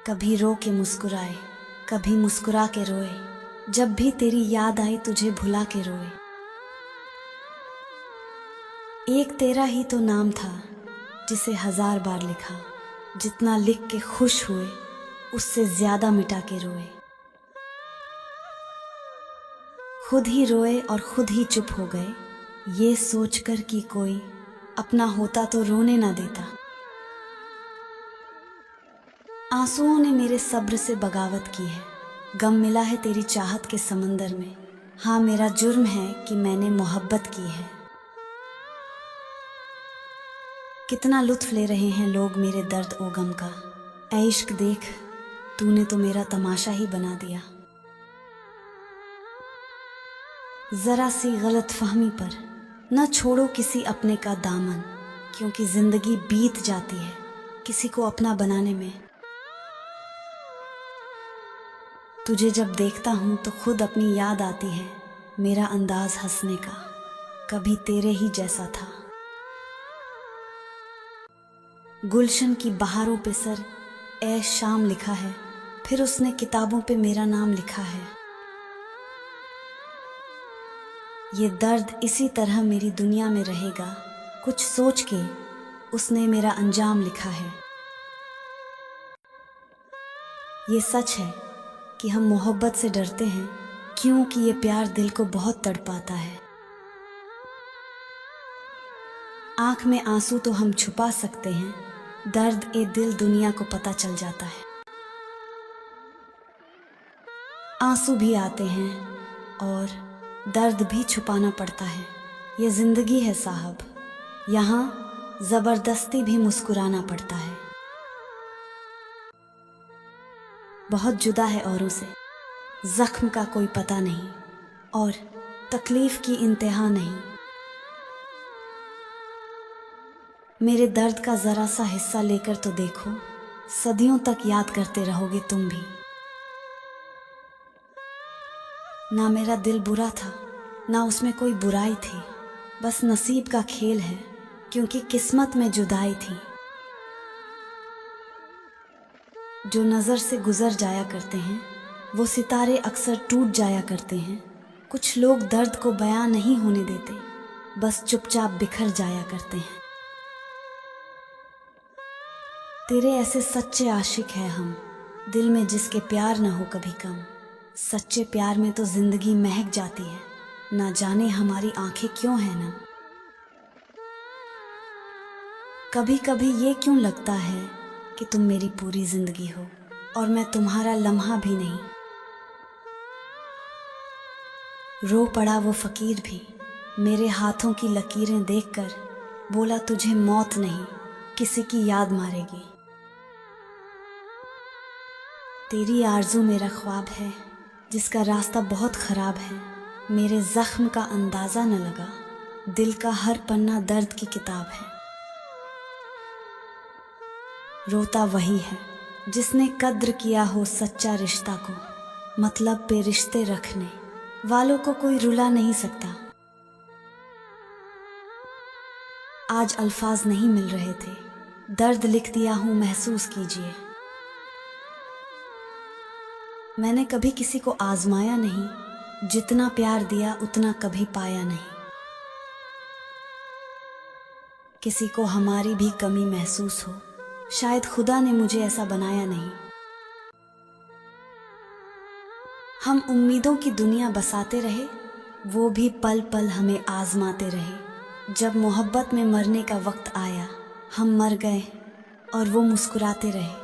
कभी रो के मुस्कुराए, कभी मुस्कुरा के रोए, जब भी तेरी याद आई तुझे भुला के रोए। एक तेरा ही तो नाम था जिसे 1000 बार लिखा, जितना लिख के खुश हुए उससे ज्यादा मिटा के रोए। खुद ही रोए और खुद ही चुप हो गए, ये सोचकर कि कोई अपना होता तो रोने ना देता। आंसुओं ने मेरे सब्र से बगावत की है, गम मिला है तेरी चाहत के समंदर में। हाँ, मेरा जुर्म है कि मैंने मोहब्बत की है। कितना लुत्फ ले रहे हैं लोग मेरे दर्द ओ गम का। ऐ इश्क देख, तूने तो मेरा तमाशा ही बना दिया। जरा सी गलत फहमी पर न छोड़ो किसी अपने का दामन, क्योंकि जिंदगी बीत जाती है किसी को अपना बनाने में। तुझे जब देखता हूँ तो खुद अपनी याद आती है, मेरा अंदाज हंसने का कभी तेरे ही जैसा था। गुलशन की बहारों पे सर ए शाम लिखा है, फिर उसने किताबों पे मेरा नाम लिखा है। ये दर्द इसी तरह मेरी दुनिया में रहेगा, कुछ सोच के उसने मेरा अंजाम लिखा है। ये सच है कि हम मोहब्बत से डरते हैं, क्योंकि ये प्यार दिल को बहुत तड़पाता है। आंख में आंसू तो हम छुपा सकते हैं, दर्द ए दिल दुनिया को पता चल जाता है। आंसू भी आते हैं और दर्द भी छुपाना पड़ता है। ये जिंदगी है साहब, यहाँ जबरदस्ती भी मुस्कुराना पड़ता है। बहुत जुदा है औरों से, जख्म का कोई पता नहीं और तकलीफ की इंतहा नहीं। मेरे दर्द का जरा सा हिस्सा लेकर तो देखो, सदियों तक याद करते रहोगे तुम भी। ना मेरा दिल बुरा था, ना उसमें कोई बुराई थी, बस नसीब का खेल है, क्योंकि किस्मत में जुदाई थी। जो नज़र से गुजर जाया करते हैं वो सितारे अक्सर टूट जाया करते हैं। कुछ लोग दर्द को बयां नहीं होने देते, बस चुपचाप बिखर जाया करते हैं। तेरे ऐसे सच्चे आशिक हैं हम, दिल में जिसके प्यार ना हो कभी कम। सच्चे प्यार में तो जिंदगी महक जाती है, ना जाने हमारी आंखें क्यों हैं नम। कभी कभी ये क्यों लगता है कि तुम मेरी पूरी जिंदगी हो और मैं तुम्हारा लम्हा भी नहीं। रो पड़ा वो फकीर भी मेरे हाथों की लकीरें देखकर, बोला तुझे मौत नहीं किसी की याद मारेगी। तेरी आरज़ू मेरा ख्वाब है जिसका रास्ता बहुत ख़राब है। मेरे ज़ख्म का अंदाज़ा न लगा, दिल का हर पन्ना दर्द की किताब है। रोता वही है जिसने कद्र किया हो सच्चा रिश्ता को, मतलब पे रिश्ते रखने वालों को कोई रुला नहीं सकता। आज अल्फाज नहीं मिल रहे थे, दर्द लिख दिया हूँ महसूस कीजिए। मैंने कभी किसी को आजमाया नहीं, जितना प्यार दिया उतना कभी पाया नहीं। किसी को हमारी भी कमी महसूस हो, शायद खुदा ने मुझे ऐसा बनाया नहीं। हम उम्मीदों की दुनिया बसाते रहे, वो भी पल पल हमें आजमाते रहे। जब मोहब्बत में मरने का वक्त आया, हम मर गए और वो मुस्कुराते रहे।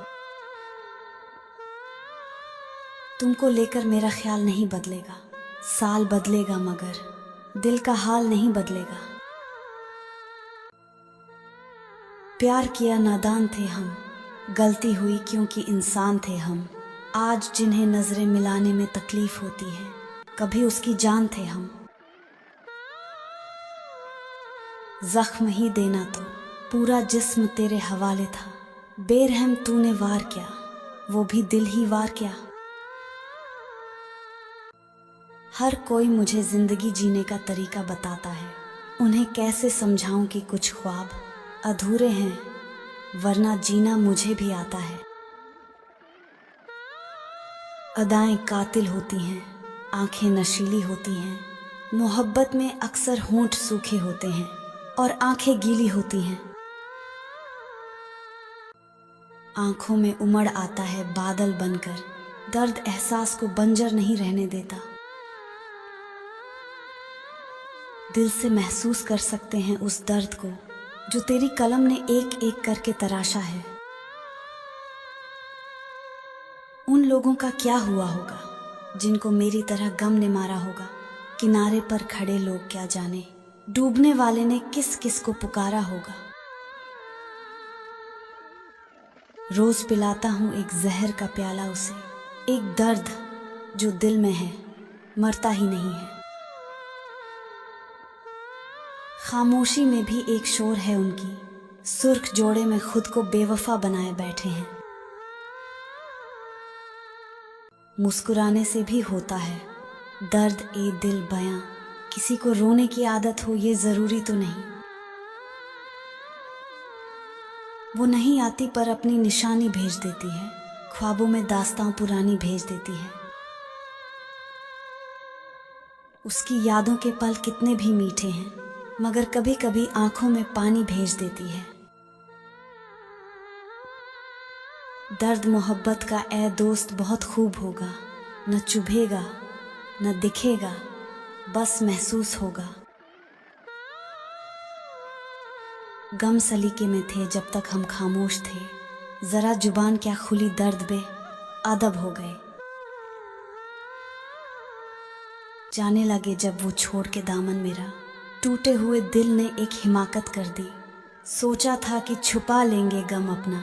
तुमको लेकर मेरा ख्याल नहीं बदलेगा, साल बदलेगा मगर दिल का हाल नहीं बदलेगा। प्यार किया नादान थे हम, गलती हुई क्योंकि इंसान थे हम। आज जिन्हें नजरें मिलाने में तकलीफ होती है, कभी उसकी जान थे हम। जख्म ही देना तो पूरा जिस्म तेरे हवाले था, बेरहम तूने वार क्या, वो भी दिल ही वार क्या। हर कोई मुझे जिंदगी जीने का तरीका बताता है, उन्हें कैसे समझाऊं कि कुछ ख्वाब अधूरे हैं, वरना जीना मुझे भी आता है। अदाएं कातिल होती हैं, आंखें नशीली होती हैं। मोहब्बत में अक्सर होंठ सूखे होते हैं और आंखें गीली होती हैं। आंखों में उमड़ आता है बादल बनकर, दर्द एहसास को बंजर नहीं रहने देता। दिल से महसूस कर सकते हैं उस दर्द को जो तेरी कलम ने एक एक करके तराशा है। उन लोगों का क्या हुआ होगा जिनको मेरी तरह गम ने मारा होगा। किनारे पर खड़े लोग क्या जाने डूबने वाले ने किस किस को पुकारा होगा। रोज पिलाता हूँ एक जहर का प्याला उसे, एक दर्द जो दिल में है मरता ही नहीं है। खामोशी में भी एक शोर है उनकी, सुर्ख जोड़े में खुद को बेवफा बनाए बैठे हैं। मुस्कुराने से भी होता है दर्द ए दिल बयां, किसी को रोने की आदत हो ये जरूरी तो नहीं। वो नहीं आती पर अपनी निशानी भेज देती है, ख्वाबों में दास्तां पुरानी भेज देती है। उसकी यादों के पल कितने भी मीठे हैं, मगर कभी कभी आंखों में पानी भेज देती है। दर्द मोहब्बत का ए दोस्त बहुत खूब होगा, न चुभेगा न दिखेगा, बस महसूस होगा। गम सलीके में थे जब तक हम खामोश थे, जरा जुबान क्या खुली दर्द बे अदब हो गए। जाने लगे जब वो छोड़ के दामन मेरा, टूटे हुए दिल ने एक हिमाकत कर दी। सोचा था कि छुपा लेंगे गम अपना,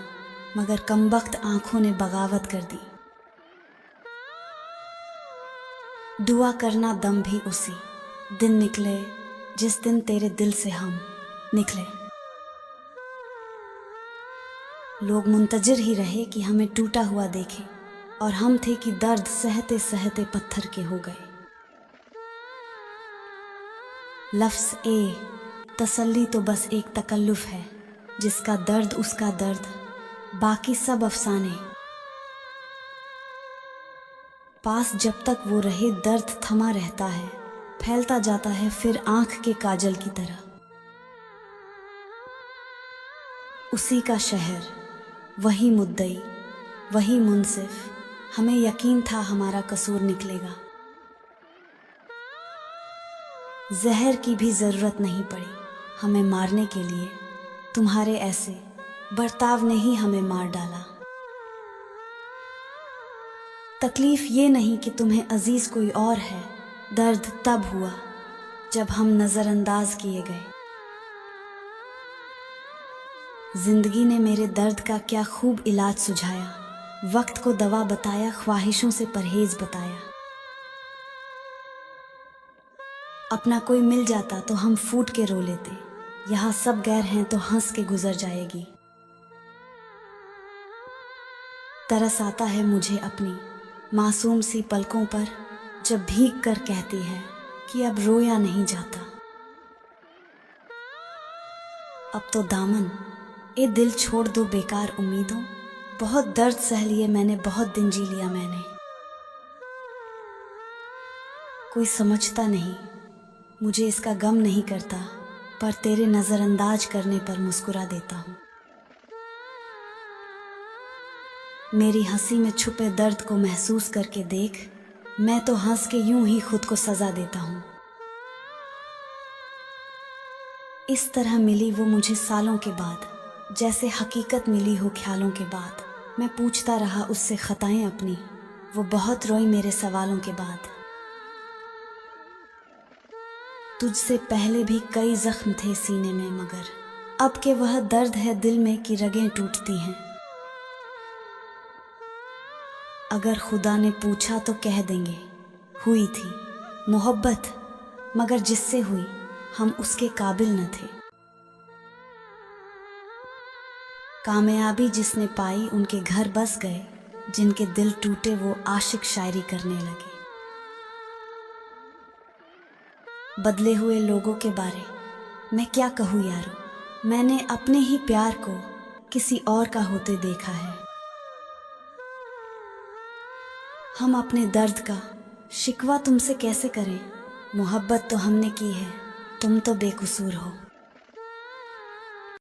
मगर कमबख्त आंखों ने बगावत कर दी। दुआ करना दम भी उसी दिन निकले जिस दिन तेरे दिल से हम निकले। लोग मुंतजिर ही रहे कि हमें टूटा हुआ देखें, और हम थे कि दर्द सहते सहते पत्थर के हो गए। लफ्ज़ ए तसल्ली तो बस एक तकल्लुफ है, जिसका दर्द उसका दर्द, बाकी सब अफसाने। पास जब तक वो रहे दर्द थमा रहता है, फैलता जाता है फिर आंख के काजल की तरह। उसी का शहर, वही मुद्दई, वही मुंसिफ, हमें यकीन था हमारा कसूर निकलेगा। जहर की भी जरूरत नहीं पड़ी हमें मारने के लिए, तुम्हारे ऐसे बर्ताव ने ही हमें मार डाला। तकलीफ ये नहीं कि तुम्हें अजीज कोई और है, दर्द तब हुआ जब हम नजरअंदाज किए गए। जिंदगी ने मेरे दर्द का क्या खूब इलाज सुझाया, वक्त को दवा बताया, ख्वाहिशों से परहेज बताया। अपना कोई मिल जाता तो हम फूट के रो लेते, यहाँ सब गैर हैं तो हंस के गुजर जाएगी। तरस आता है मुझे अपनी मासूम सी पलकों पर, जब भीग कर कहती है कि अब रोया नहीं जाता। अब तो दामन ए दिल छोड़ दो बेकार उम्मीदों, बहुत दर्द सह लिए मैंने, बहुत दिन जी लिया मैंने। कोई समझता नहीं, मुझे इसका गम नहीं करता, पर तेरे नजरअंदाज करने पर मुस्कुरा देता हूँ। मेरी हंसी में छुपे दर्द को महसूस करके देख, मैं तो हंस के यूं ही खुद को सजा देता हूँ। इस तरह मिली वो मुझे सालों के बाद, जैसे हकीकत मिली हो ख्यालों के बाद। मैं पूछता रहा उससे खताएं अपनी, वो बहुत रोई मेरे सवालों के बाद। तुझसे पहले भी कई जख्म थे सीने में, मगर अब के वह दर्द है दिल में कि रगें टूटती हैं। अगर खुदा ने पूछा तो कह देंगे हुई थी मोहब्बत, मगर जिससे हुई हम उसके काबिल न थे। कामयाबी जिसने पाई उनके घर बस गए, जिनके दिल टूटे वो आशिक शायरी करने लगे। बदले हुए लोगों के बारे मैं क्या कहूँ यारो, मैंने अपने ही प्यार को किसी और का होते देखा है। हम अपने दर्द का शिकवा तुमसे कैसे करें। मोहब्बत तो हमने की है, तुम तो बेकसूर हो।